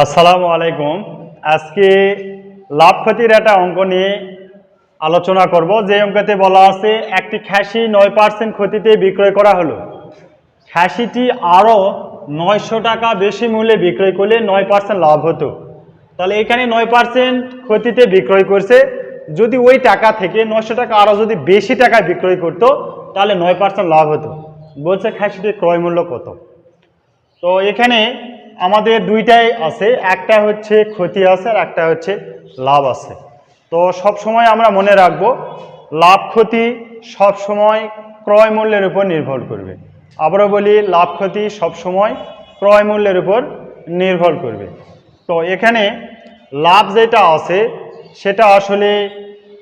আসসালামু আলাইকুম। আজকে লাভ ক্ষতির একটা অঙ্ক নিয়ে আলোচনা করব। যে অঙ্কতে বলা আছে একটি খাসি 9% ক্ষতিতে বিক্রয় করা হলো। খাসিটি আরও 900 টাকা বেশি মূল্যে বিক্রয় করলে 9% লাভ হতো। তাহলে এখানে 9% ক্ষতিতে বিক্রয় করছে। যদি ওই টাকা থেকে 900 টাকা আরও যদি বেশি টাকায় বিক্রয় করতো তাহলে 9% লাভ হতো। বলছে খাসিটির ক্রয় মূল্য কত। তো এখানে আমাদের দুইটাই আছে, একটা হচ্ছে ক্ষতি আছে আর একটা হচ্ছে লাভ আছে। তো সব সময় আমরা মনে রাখবো লাভ ক্ষতি সব সময় ক্রয় মূল্যের উপর নির্ভর করবে। আবারও বলি, লাভ ক্ষতি সব সময় ক্রয় মূল্যের উপর নির্ভর করবে। তো এখানে লাভ যেটা আছে সেটা আসলে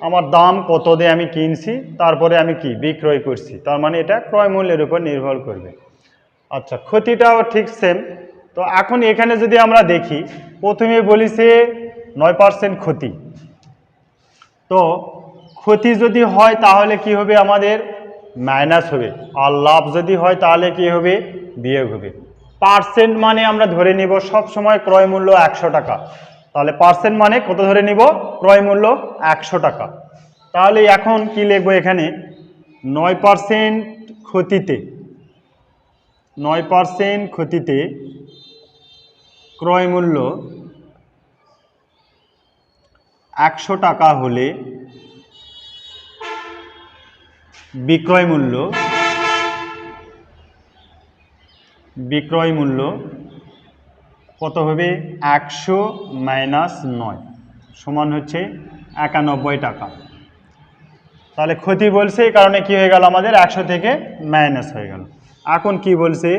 আমার দাম কত দিয়ে আমি কিনছি, তারপরে আমি কি বিক্রয় করছি, তার মানে এটা ক্রয় মূল্যের উপর নির্ভর করবে। আচ্ছা, ক্ষতিটাও ঠিক সেম। তো এখন এখানে যদি আমরা দেখি, প্রথমে বলিছে 9% ক্ষতি। তো ক্ষতি যদি হয় তাহলে কি হবে, আমাদের মাইনাস হবে, আর লাভ যদি হয় তাহলে কি হবে, বিয়োগ হবে। পার্সেন্ট মানে আমরা ধরে নিব সব সময় ক্রয় মূল্য 100 টাকা। তাহলে পার্সেন্ট মানে কত ধরে নিব, ক্রয় মূল্য 100 টাকা। তাহলে এখন কি লিখবো, এখানে 9% ক্ষতিতে 9% ক্ষতিতে ক্রয় মূল্য 100 টাকা হলে বিক্রয় মূল্য কত হবে, 100 মাইনাস 9 সমান হচ্ছে 91 টাকা। তাহলে ক্ষতি বলছে, এই কারণে কি হয়ে গেল, আমাদের 100 থেকে মাইনাস হয়ে গেল। এখন কি বলছে,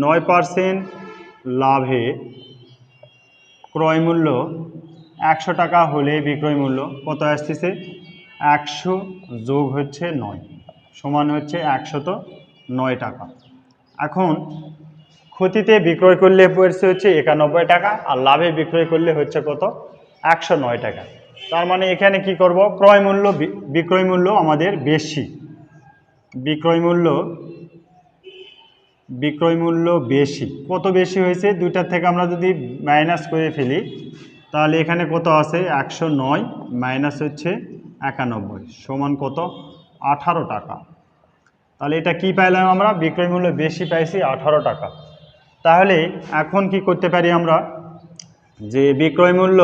9% লাভে ক্রয় মূল্য 100 টাকা হলে বিক্রয় মূল্য কত আসতেছে, 100 যোগ হচ্ছে 9 সমান হচ্ছে 109 টাকা। এখন ক্ষতিতে বিক্রয় করলে পড়ছে হচ্ছে 91 টাকা, আর লাভে বিক্রয় করলে হচ্ছে কত, 109 টাকা। তার মানে এখানে কি করব, বিক্রয় মূল্য আমাদের বেশি, বিক্রয় মূল্য বেশি। কত বেশি হয়েছে, দুইটার থেকে আমরা যদি মাইনাস করে ফেলি তাহলে এখানে কত আছে, 109 মাইনাস হচ্ছে 91 সমান কত, 18 টাকা। তাহলে এটা কি পাইলাম আমরা, বিক্রয় মূল্য বেশি পাইছি 18 টাকা। তাহলে এখন কি করতে পারি আমরা, যে বিক্রয় মূল্য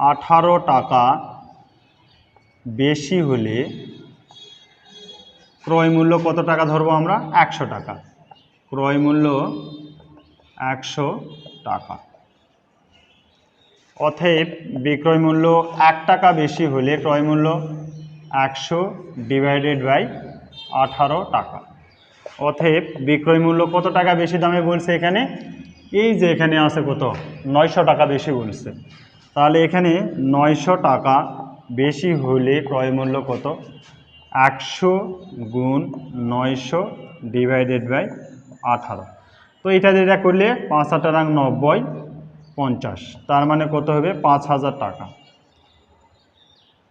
18 টাকা বেশি হলে ক্রয় মূল্য কত টাকা ধরবো আমরা, 100 টাকা। ক্রয় মূল্য 100 টাকা। অতএব বিক্রয় মূল্য 1 টাকা বেশি হলে ক্রয় মূল্য 100 ডিভাইডেড বাই 18 টাকা। অতএব বিক্রয় মূল্য কত টাকা বেশি দামে বলছে, এখানে এই যে এখানে আছে কত, 900 টাকা বেশি বলছে। তাহলে এখানে 900 টাকা বেশি হলে ক্রয় মূল্য কত, 100 গুণ 900 ডিভাইডেড বাই 18। তো এটা যেটা করলে 5 8 90 50, তার মানে কত হবে, 5000 টাকা।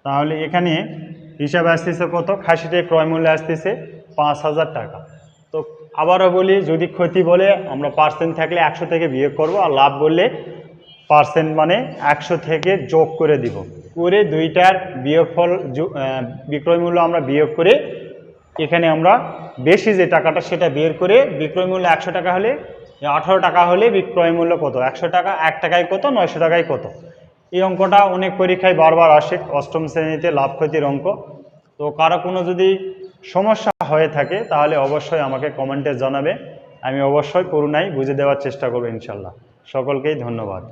তাহলে এখানে হিসাবে আসতেছে কত, খাসিটির ক্রয় মূল্য আসতেছে 5000 টাকা। তো আবারও বলি, যদি ক্ষতি বলে আমরা পার্সেন্ট থাকলে 100 থেকে বিয়োগ করব, আর লাভ বললে পার্সেন্ট মানে 100 থেকে যোগ করে দিব, করে দুইটার বিয়োগফল বিক্রয় মূল্য আমরা বিয়োগ করে এখানে আমরা বেশি যে টাকাটা সেটা বের করে, বিক্রয় মূল্য 100 টাকা হলে 18 টাকা হলে বিক্রয় মূল্য কত, 100 টাকা, 1 টাকায় কত, 900 টাকায় কত। এই অঙ্কটা অনেক পরীক্ষায় বারবার আসে, অষ্টম শ্রেণীতে লাভ ক্ষতির অঙ্ক। তো কারো কোনো যদি সমস্যা হয়ে থাকে তাহলে অবশ্যই আমাকে কমেন্টে জানাবে, আমি অবশ্যই করুণায় বুঝে দেওয়ার চেষ্টা করব ইনশাল্লাহ। সকলকেই ধন্যবাদ।